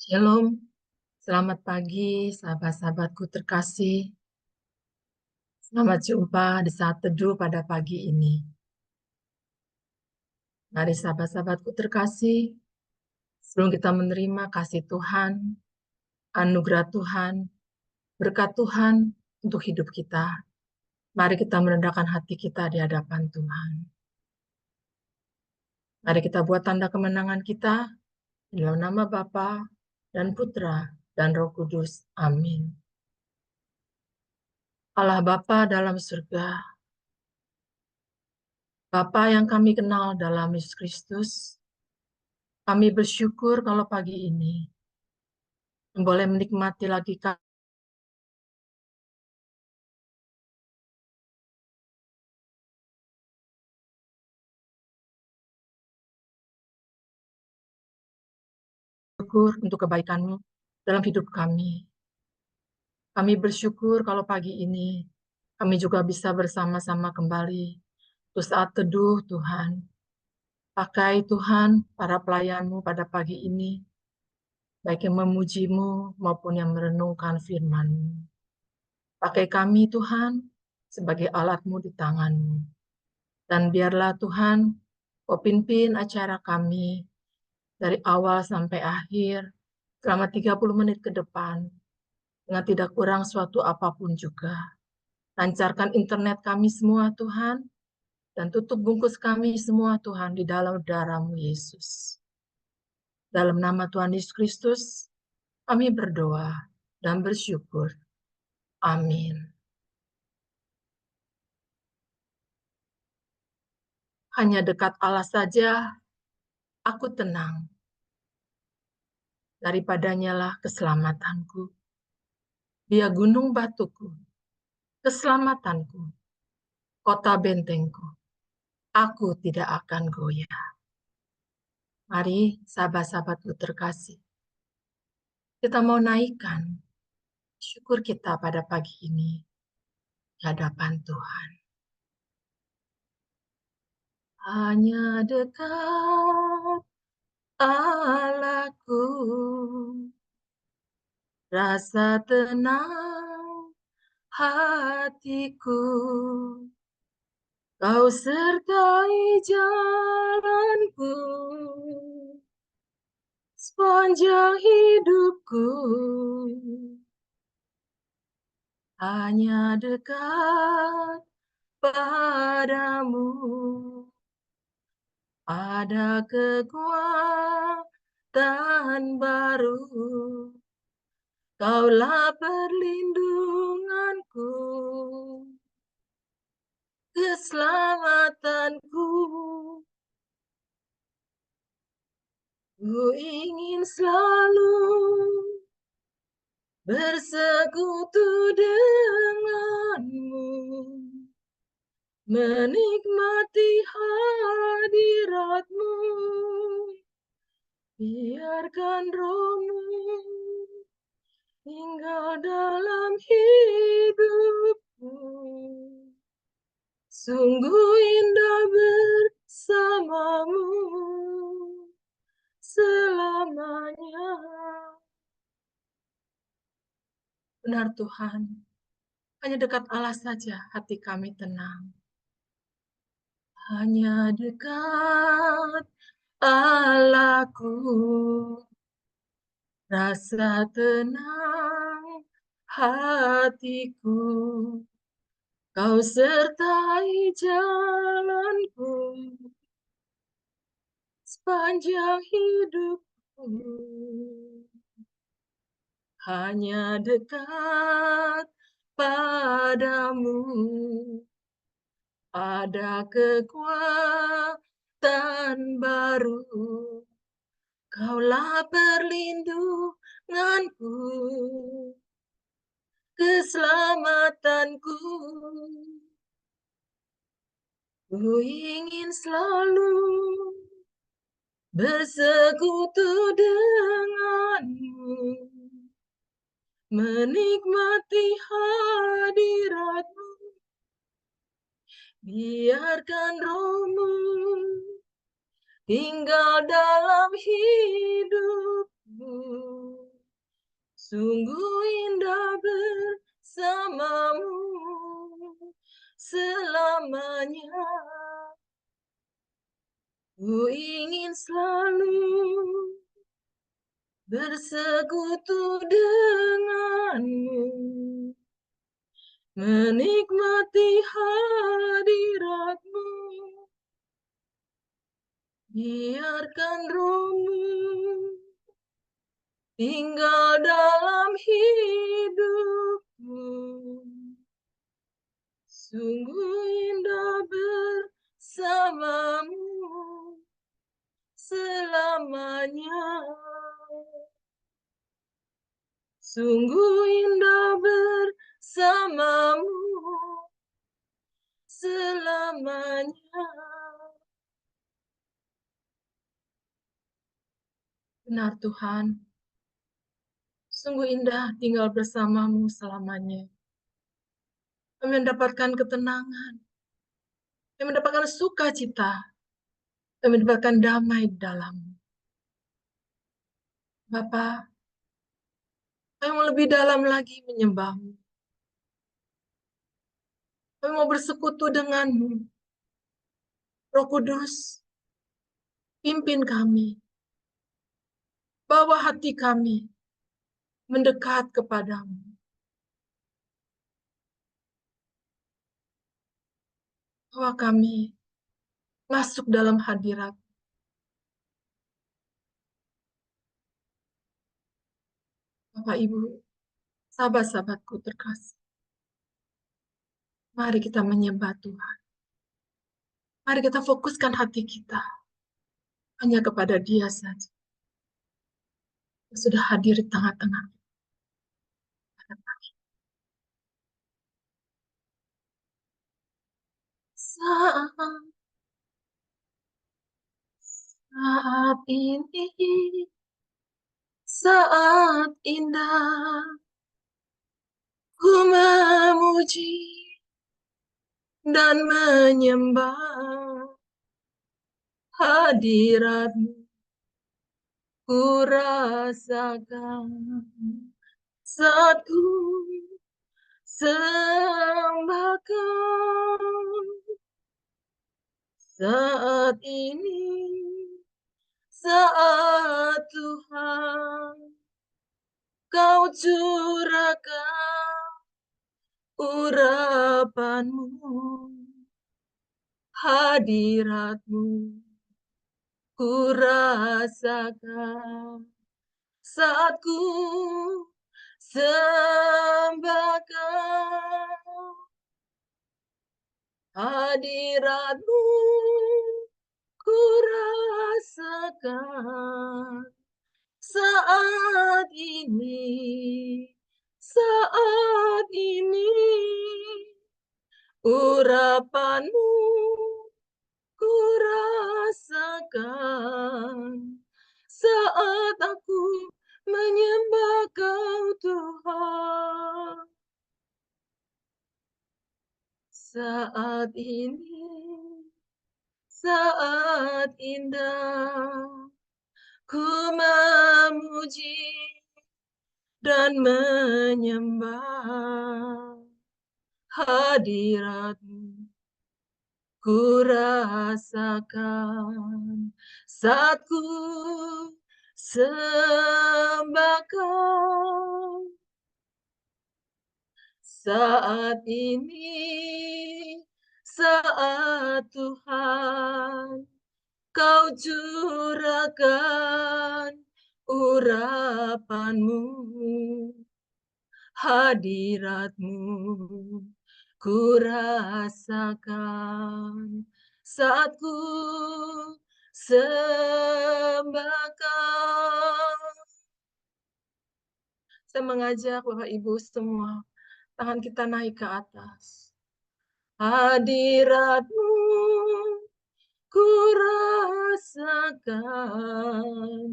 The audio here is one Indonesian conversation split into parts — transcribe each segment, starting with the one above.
Shalom, selamat pagi sahabat-sahabatku terkasih. Selamat jumpa di saat teduh pada pagi ini. Mari sahabat-sahabatku terkasih, sebelum kita menerima kasih Tuhan, anugerah Tuhan, berkat Tuhan untuk hidup kita, mari kita merendahkan hati kita di hadapan Tuhan. Mari kita buat tanda kemenangan kita, di dalam nama Bapa dan Putra dan Roh Kudus. Amin. Allah Bapa dalam surga, Bapa yang kami kenal dalam Yesus Kristus, kami bersyukur kalau pagi ini boleh menikmati lagi syukur untuk kebaikan-Mu dalam hidup kami. Kami bersyukur kalau pagi ini kami juga bisa bersama-sama kembali untuk saat teduh Tuhan. Pakai Tuhan para pelayan-Mu pada pagi ini, baik yang memuji-Mu maupun yang merenungkan firman-Mu. Pakai kami Tuhan sebagai alat-Mu di tangan-Mu. Dan biarlah Tuhan, Kau pimpin acara kami dari awal sampai akhir selama 30 menit ke depan dengan tidak kurang suatu apapun juga. Lancarkan internet kami semua Tuhan dan tutup bungkus kami semua Tuhan di dalam darah-Mu Yesus. Dalam nama Tuhan Yesus Kristus kami berdoa dan bersyukur. Amin. Hanya dekat Allah saja aku tenang. Daripadanya lah keselamatanku. Dia gunung batuku, keselamatanku, kota bentengku. Aku tidak akan goyah. Mari sahabat-sahabatku terkasih, kita mau naikkan syukur kita pada pagi ini di hadapan Tuhan. Hanya dekat Allahku, rasa tenang hatiku. Kau sertai jalanku sepanjang hidupku. Hanya dekat padamu ada kekuatan baru. Kaulah perlindunganku, keselamatanku. Ku ingin selalu bersekutu denganmu, menikmati hadiratmu, biarkan rohmu tinggal dalam hidupku. Sungguh indah bersamamu selamanya. Benar Tuhan, hanya dekat Allah saja hati kami tenang. Hanya dekat Allahku, rasa tenang hatiku. Kau sertai jalanku sepanjang hidupku. Hanya dekat padamu ada kekuatan baru. Kaulah perlindunganku, keselamatanku. Ku ingin selalu bersekutu denganmu, menikmati hadiratmu, biarkan rohmu tinggal dalam hidupmu. Sungguh indah bersamamu selamanya. Ku ingin selalu bersekutu denganmu, menikmati hadiratmu. Biarkan rohmu tinggal dalam hidupku. Sungguh indah bersamamu selamanya. Sungguh indah bersamamu selamanya. Benar Tuhan, sungguh indah tinggal bersamamu selamanya. Kami mendapatkan ketenangan, kami mendapatkan sukacita, kami mendapatkan damai di dalammu. Bapa, kami mau lebih dalam lagi menyembahmu. Kami mau bersekutu denganmu. Roh Kudus, pimpin kami. Bawa hati kami mendekat kepadamu. Bawa kami masuk dalam hadirat. Bapak, Ibu, sahabat-sahabatku terkasih. Mari kita menyembah Tuhan. Mari kita fokuskan hati kita hanya kepada Dia saja. Yang sudah hadir di tengah-tengah kita. Saat ini, saat indah, ku memuji dan menyembah hadiratmu. Ku rasakan saat ku sembahkan. Saat ini, saat Tuhan, Kau curahkan urapanmu, hadiratmu, ku rasakan saat ku sembahkan hadiratmu, ku rasakan saat ini, saat ini, urapanmu ku rasakan saat aku menyembah Kau Tuhan. Saat ini, saat indah, ku memuji dan menyembah hadiratmu. Ku rasakan saat ku sembahkan. Saat ini, saat Tuhan, Kau curahkan urapanmu, hadiratmu, ku rasakan saat ku sembahkan. Saya mengajak Bapak Ibu semua, tangan kita naik ke atas. Hadiratmu ku rasakan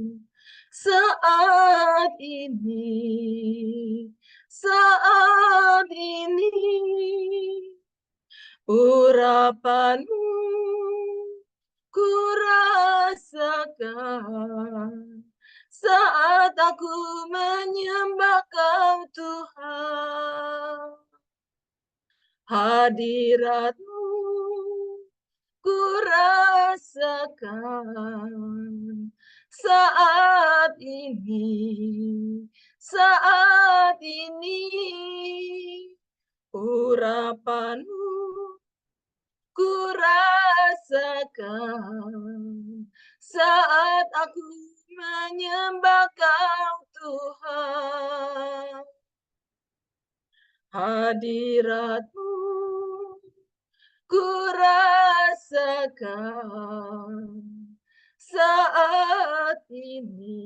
saat ini, saat ini, urapanmu ku rasakan saat aku menyembah Kau Tuhan. Hadirat-Mu ku rasakan saat ini urapan-Mu ku rasakan saat aku menyembah Kau Tuhan. Hadirat-Mu ku rasakan saat ini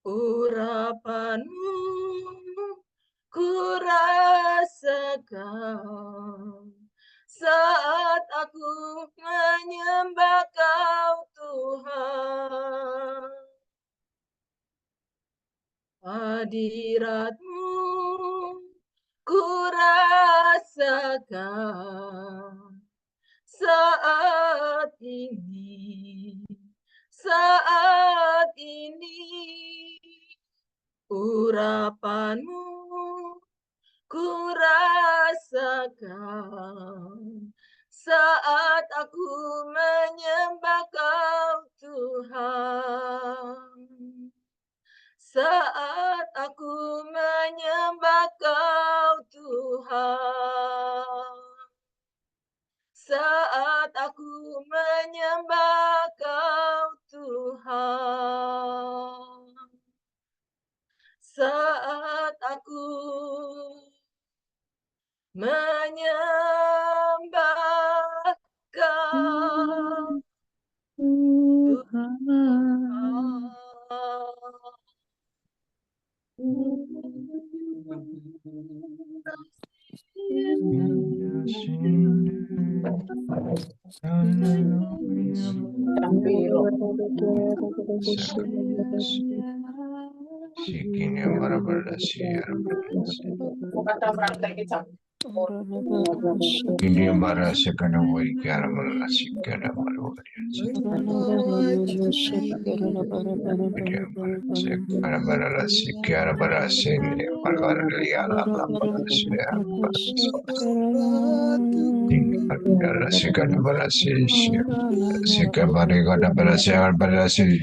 urapan-Mu ku rasakan saat aku menyembah Kau Tuhan. Hadirat-Mu ku rasakan saat ini urapan-Mu ku rasakan saat aku menyembah Kau Tuhan. Saat aku menyembah Kau Tuhan. Saat aku menyembah Kau Tuhan. Saat aku menyembah Kau Tuhan. Ini barasa kana voi kiara malasi kana malori. Ini barasa kana malasi kiara barasa ini malori ala ala malasi ya. Ini barasa kana malasi ya. Sekabari kana malasi ya malasi.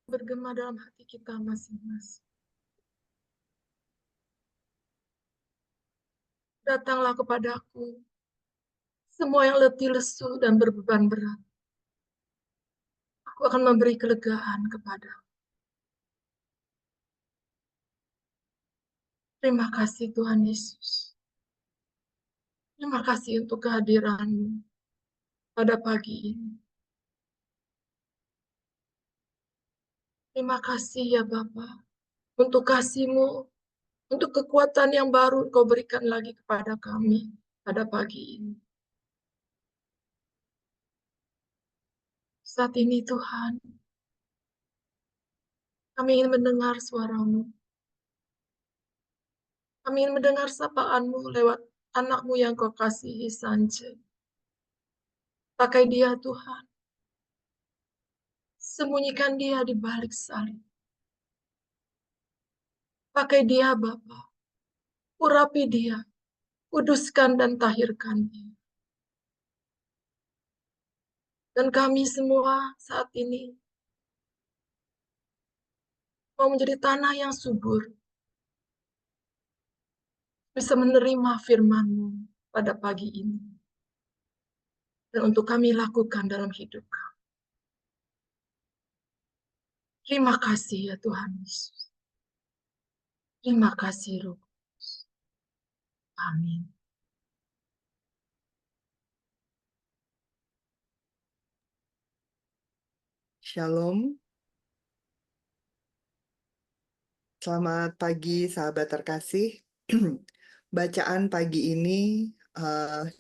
Bergema dalam hati kita masing-masing. Datanglah kepadaku, semua yang letih lesu dan berbeban berat. Aku akan memberi kelegaan kepadamu. Terima kasih Tuhan Yesus. Terima kasih untuk kehadiran-Mu pada pagi ini. Terima kasih ya Bapa, untuk kasih-Mu, untuk kekuatan yang baru Engkau berikan lagi kepada kami pada pagi ini. Saat ini Tuhan, kami ingin mendengar suara-Mu. Kami ingin mendengar sapaan-Mu lewat anak-Mu yang Kau kasihi Sanje. Pakai dia Tuhan, sembunyikan dia di balik salib. Pakai dia Bapa, urapi dia, kuduskan dan tahirkan dia. Dan kami semua saat ini mau menjadi tanah yang subur, bisa menerima firman-Mu pada pagi ini. Dan untuk kami lakukan dalam hidup kami. Terima kasih ya Tuhan Yesus. Terima kasih Roh Kudus. Amin. Shalom. Selamat pagi sahabat terkasih. Bacaan pagi ini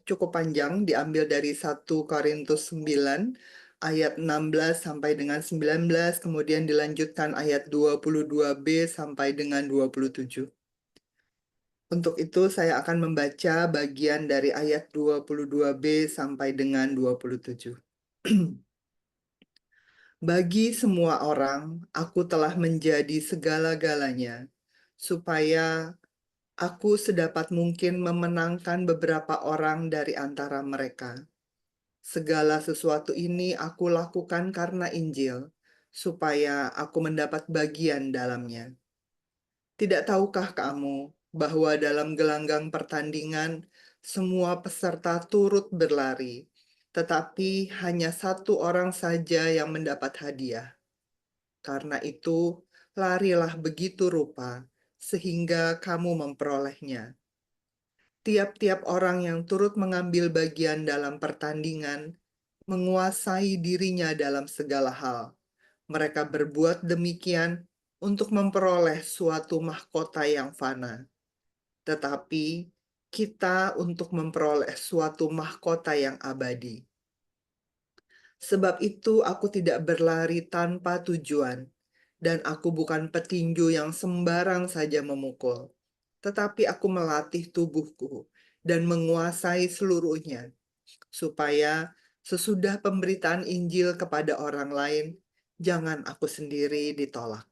cukup panjang, diambil dari 1 Korintus 9 ayat 16 sampai dengan 19, kemudian dilanjutkan ayat 22b sampai dengan 27. Untuk itu saya akan membaca bagian dari ayat 22b sampai dengan 27. Bagi semua orang, aku telah menjadi segala-galanya, supaya aku sedapat mungkin memenangkan beberapa orang dari antara mereka. Segala sesuatu ini aku lakukan karena Injil, supaya aku mendapat bagian dalamnya. Tidak tahukah kamu bahwa dalam gelanggang pertandingan, semua peserta turut berlari, tetapi hanya satu orang saja yang mendapat hadiah? Karena itu, larilah begitu rupa, sehingga kamu memperolehnya. Tiap-tiap orang yang turut mengambil bagian dalam pertandingan, menguasai dirinya dalam segala hal. Mereka berbuat demikian untuk memperoleh suatu mahkota yang fana. Tetapi kita untuk memperoleh suatu mahkota yang abadi. Sebab itu aku tidak berlari tanpa tujuan, dan aku bukan petinju yang sembarang saja memukul, tetapi aku melatih tubuhku dan menguasai seluruhnya, supaya sesudah pemberitaan Injil kepada orang lain, jangan aku sendiri ditolak.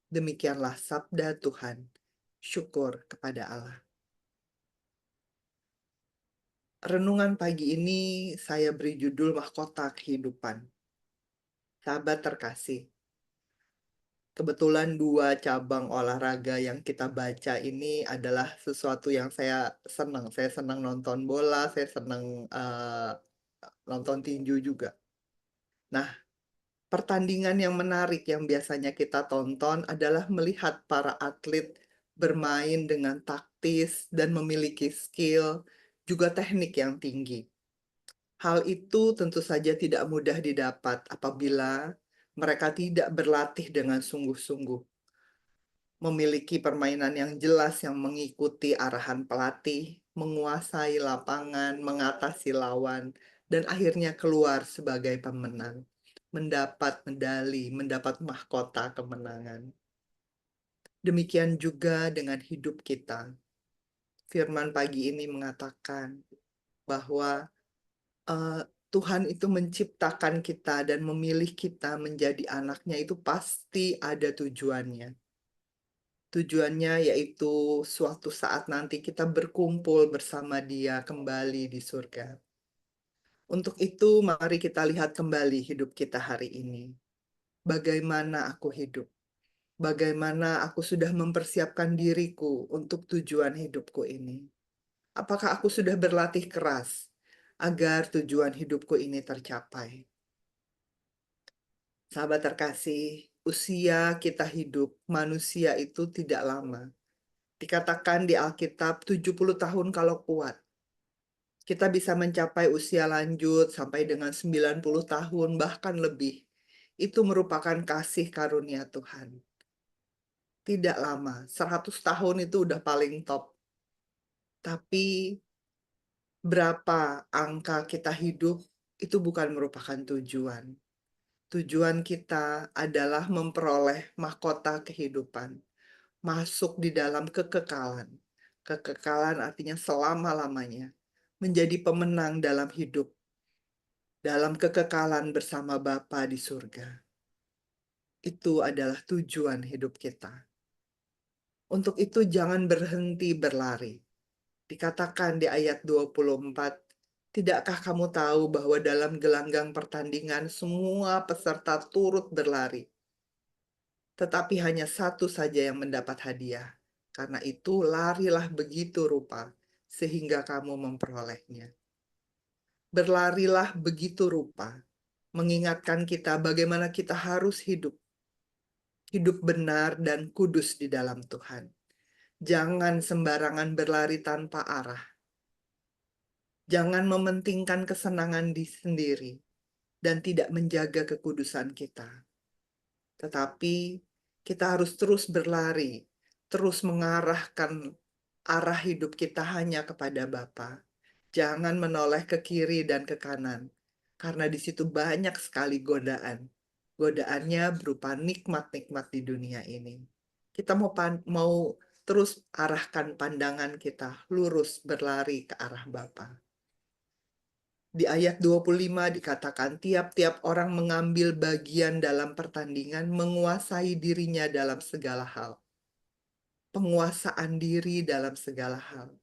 Demikianlah sabda Tuhan. Syukur kepada Allah. Renungan pagi ini saya beri judul Mahkota Kehidupan. Sahabat terkasih, kebetulan dua cabang olahraga yang kita baca ini adalah sesuatu yang saya senang. Saya senang nonton bola, saya senang nonton tinju juga. Nah, pertandingan yang menarik yang biasanya kita tonton adalah melihat para atlet bermain dengan taktis dan memiliki skill, juga teknik yang tinggi. Hal itu tentu saja tidak mudah didapat apabila mereka tidak berlatih dengan sungguh-sungguh, memiliki permainan yang jelas yang mengikuti arahan pelatih, menguasai lapangan, mengatasi lawan, dan akhirnya keluar sebagai pemenang, mendapat medali, mendapat mahkota kemenangan. Demikian juga dengan hidup kita. Firman pagi ini mengatakan bahwa Tuhan itu menciptakan kita dan memilih kita menjadi anaknya itu pasti ada tujuannya. Tujuannya yaitu suatu saat nanti kita berkumpul bersama Dia kembali di surga. Untuk itu, mari kita lihat kembali hidup kita hari ini. Bagaimana aku hidup? Bagaimana aku sudah mempersiapkan diriku untuk tujuan hidupku ini? Apakah aku sudah berlatih keras agar tujuan hidupku ini tercapai? Sahabat terkasih, usia kita hidup manusia itu tidak lama. Dikatakan di Alkitab 70 tahun kalau kuat. Kita bisa mencapai usia lanjut sampai dengan 90 tahun bahkan lebih. Itu merupakan kasih karunia Tuhan. Tidak lama, 100 tahun itu udah paling top. Tapi berapa angka kita hidup itu bukan merupakan tujuan. Tujuan kita adalah memperoleh mahkota kehidupan, masuk di dalam kekekalan. Kekekalan artinya selama-lamanya, menjadi pemenang dalam hidup, dalam kekekalan bersama Bapa di surga. Itu adalah tujuan hidup kita. Untuk itu jangan berhenti berlari. Dikatakan di ayat 24, tidakkah kamu tahu bahwa dalam gelanggang pertandingan semua peserta turut berlari, tetapi hanya satu saja yang mendapat hadiah. Karena itu larilah begitu rupa, sehingga kamu memperolehnya. Berlarilah begitu rupa, mengingatkan kita bagaimana kita harus hidup benar dan kudus di dalam Tuhan. Jangan sembarangan berlari tanpa arah. Jangan mementingkan kesenangan di sendiri dan tidak menjaga kekudusan kita. Tetapi kita harus terus berlari, terus mengarahkan arah hidup kita hanya kepada Bapa. Jangan menoleh ke kiri dan ke kanan, karena di situ banyak sekali godaan. Godaannya berupa nikmat-nikmat di dunia ini. Kita mau terus arahkan pandangan kita lurus berlari ke arah Bapa. Di ayat 25 dikatakan tiap-tiap orang mengambil bagian dalam pertandingan menguasai dirinya dalam segala hal. Penguasaan diri dalam segala hal,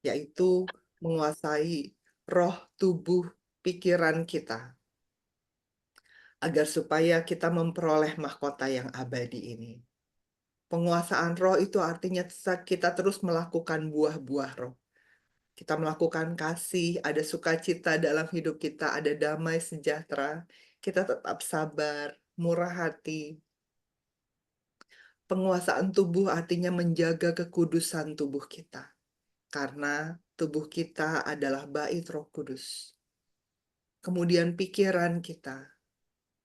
yaitu menguasai roh, tubuh, pikiran kita, agar supaya kita memperoleh mahkota yang abadi ini. Penguasaan roh itu artinya kita terus melakukan buah-buah roh. Kita melakukan kasih, ada sukacita dalam hidup kita, ada damai sejahtera, kita tetap sabar, murah hati. Penguasaan tubuh artinya menjaga kekudusan tubuh kita. Karena tubuh kita adalah bait Roh Kudus. Kemudian pikiran kita,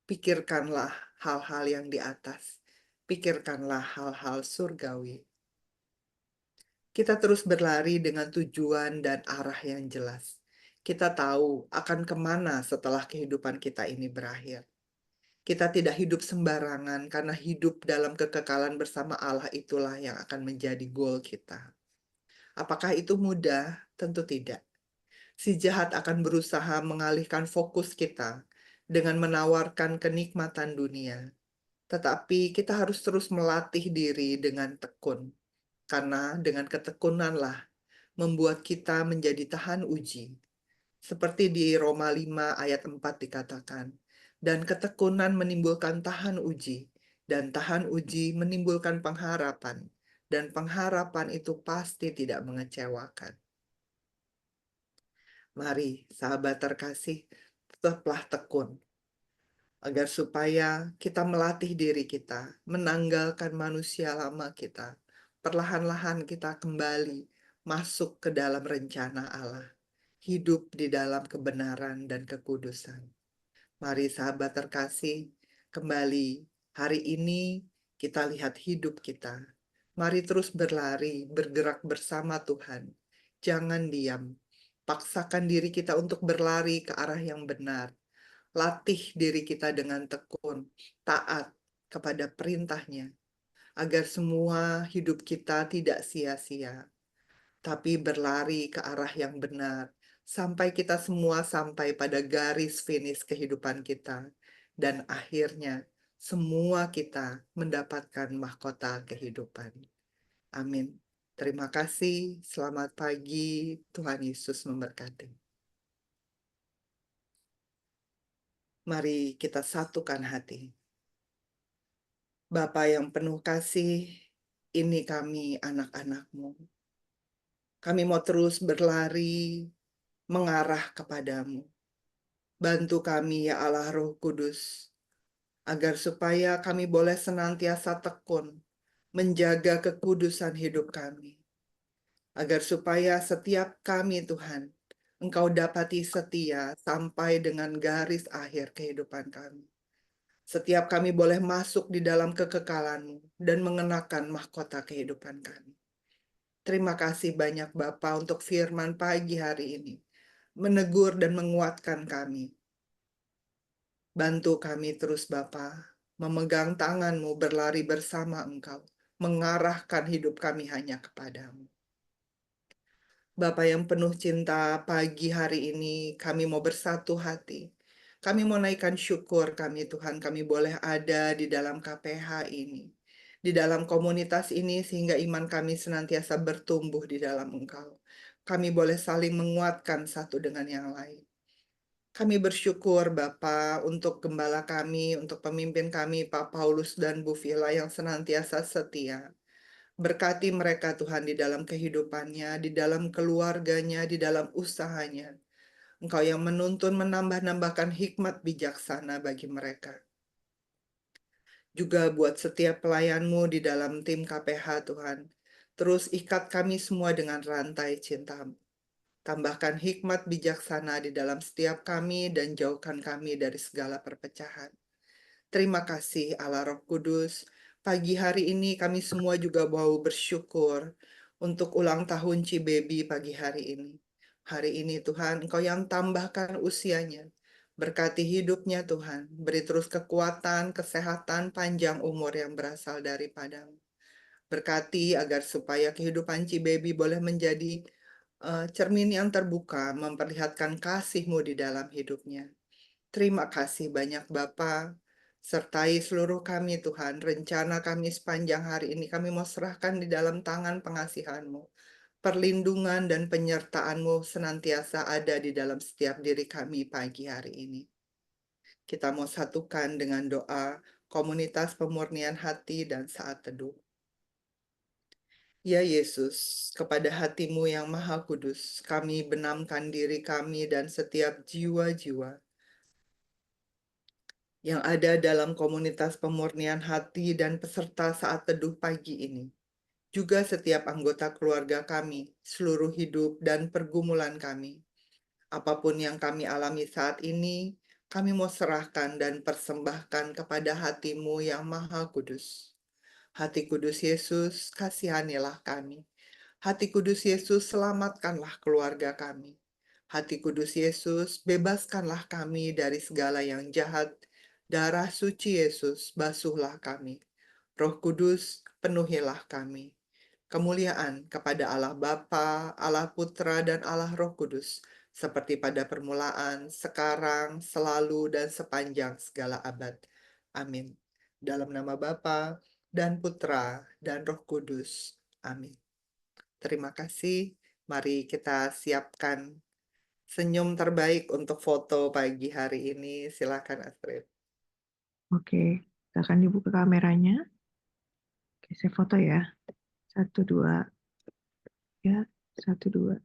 pikirkanlah hal-hal yang di atas. Pikirkanlah hal-hal surgawi. Kita terus berlari dengan tujuan dan arah yang jelas. Kita tahu akan kemana setelah kehidupan kita ini berakhir. Kita tidak hidup sembarangan karena hidup dalam kekekalan bersama Allah itulah yang akan menjadi goal kita. Apakah itu mudah? Tentu tidak. Si jahat akan berusaha mengalihkan fokus kita dengan menawarkan kenikmatan dunia. Tetapi kita harus terus melatih diri dengan tekun. Karena dengan ketekunanlah membuat kita menjadi tahan uji. Seperti di Roma 5 ayat 4 dikatakan, dan ketekunan menimbulkan tahan uji, dan tahan uji menimbulkan pengharapan, dan pengharapan itu pasti tidak mengecewakan. Mari, sahabat terkasih, tetaplah tekun, agar supaya kita melatih diri kita, menanggalkan manusia lama kita, perlahan-lahan kita kembali masuk ke dalam rencana Allah, hidup di dalam kebenaran dan kekudusan. Mari sahabat terkasih, kembali hari ini kita lihat hidup kita. Mari terus berlari, bergerak bersama Tuhan. Jangan diam. Paksakan diri kita untuk berlari ke arah yang benar. Latih diri kita dengan tekun, taat kepada perintahnya, agar semua hidup kita tidak sia-sia, tapi berlari ke arah yang benar, sampai kita semua sampai pada garis finish kehidupan kita, dan akhirnya semua kita mendapatkan mahkota kehidupan. Amin. Terima kasih, selamat pagi, Tuhan Yesus memberkati. Mari kita satukan hati. Bapa yang penuh kasih, ini kami anak-anak-Mu. Kami mau terus berlari, mengarah kepadamu. Bantu kami ya Allah Roh Kudus, agar supaya kami boleh senantiasa tekun, menjaga kekudusan hidup kami. Agar supaya setiap kami Tuhan, Engkau dapati setia sampai dengan garis akhir kehidupan kami. Setiap kami boleh masuk di dalam kekekalan-Mu dan mengenakan mahkota kehidupan kami. Terima kasih banyak Bapa untuk firman pagi hari ini. Menegur dan menguatkan kami. Bantu kami terus Bapa, memegang tangan-Mu, berlari bersama Engkau, mengarahkan hidup kami hanya kepadamu. Bapa yang penuh cinta, pagi hari ini kami mau bersatu hati. Kami mau naikkan syukur kami Tuhan, kami boleh ada di dalam KPH ini. Di dalam komunitas ini sehingga iman kami senantiasa bertumbuh di dalam Engkau. Kami boleh saling menguatkan satu dengan yang lain. Kami bersyukur Bapa untuk gembala kami, untuk pemimpin kami Pak Paulus dan Bu Vila yang senantiasa setia. Berkati mereka Tuhan di dalam kehidupannya, di dalam keluarganya, di dalam usahanya. Engkau yang menuntun menambah-nambahkan hikmat bijaksana bagi mereka. Juga buat setiap pelayanmu di dalam tim KPH Tuhan. Terus ikat kami semua dengan rantai cintamu. Tambahkan hikmat bijaksana di dalam setiap kami dan jauhkan kami dari segala perpecahan. Terima kasih Allah Roh Kudus. Pagi hari ini kami semua juga mau bersyukur untuk ulang tahun Cibebi pagi hari ini. Hari ini Tuhan, Engkau yang tambahkan usianya. Berkati hidupnya Tuhan. Beri terus kekuatan, kesehatan, panjang umur yang berasal daripadamu. Berkati agar supaya kehidupan Cibebi boleh menjadi cermin yang terbuka, memperlihatkan kasih-Mu di dalam hidupnya. Terima kasih banyak Bapa, sertai seluruh kami Tuhan. Rencana kami sepanjang hari ini kami mau serahkan di dalam tangan pengasihan-Mu. Perlindungan dan penyertaan-Mu senantiasa ada di dalam setiap diri kami pagi hari ini. Kita mau satukan dengan doa komunitas pemurnian hati dan saat teduh. Ya Yesus, kepada hati-Mu yang maha kudus, kami benamkan diri kami dan setiap jiwa-jiwa yang ada dalam komunitas pemurnian hati dan peserta saat teduh pagi ini. Juga setiap anggota keluarga kami, seluruh hidup dan pergumulan kami. Apapun yang kami alami saat ini, kami mau serahkan dan persembahkan kepada hati-Mu yang maha kudus. Hati kudus Yesus, kasihanilah kami. Hati kudus Yesus, selamatkanlah keluarga kami. Hati kudus Yesus, bebaskanlah kami dari segala yang jahat. Darah suci Yesus, basuhlah kami. Roh Kudus, penuhilah kami. Kemuliaan kepada Allah Bapa, Allah Putra, dan Allah Roh Kudus, seperti pada permulaan, sekarang, selalu, dan sepanjang segala abad. Amin. Dalam nama Bapa dan Putra, dan Roh Kudus. Amin. Terima kasih. Mari kita siapkan senyum terbaik untuk foto pagi hari ini. Silakan Astrid. Oke, silakan dibuka kameranya. Oke, saya foto ya. 1, 2. Ya, 1, 2.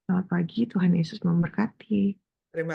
Selamat pagi, Tuhan Yesus memberkati. Terima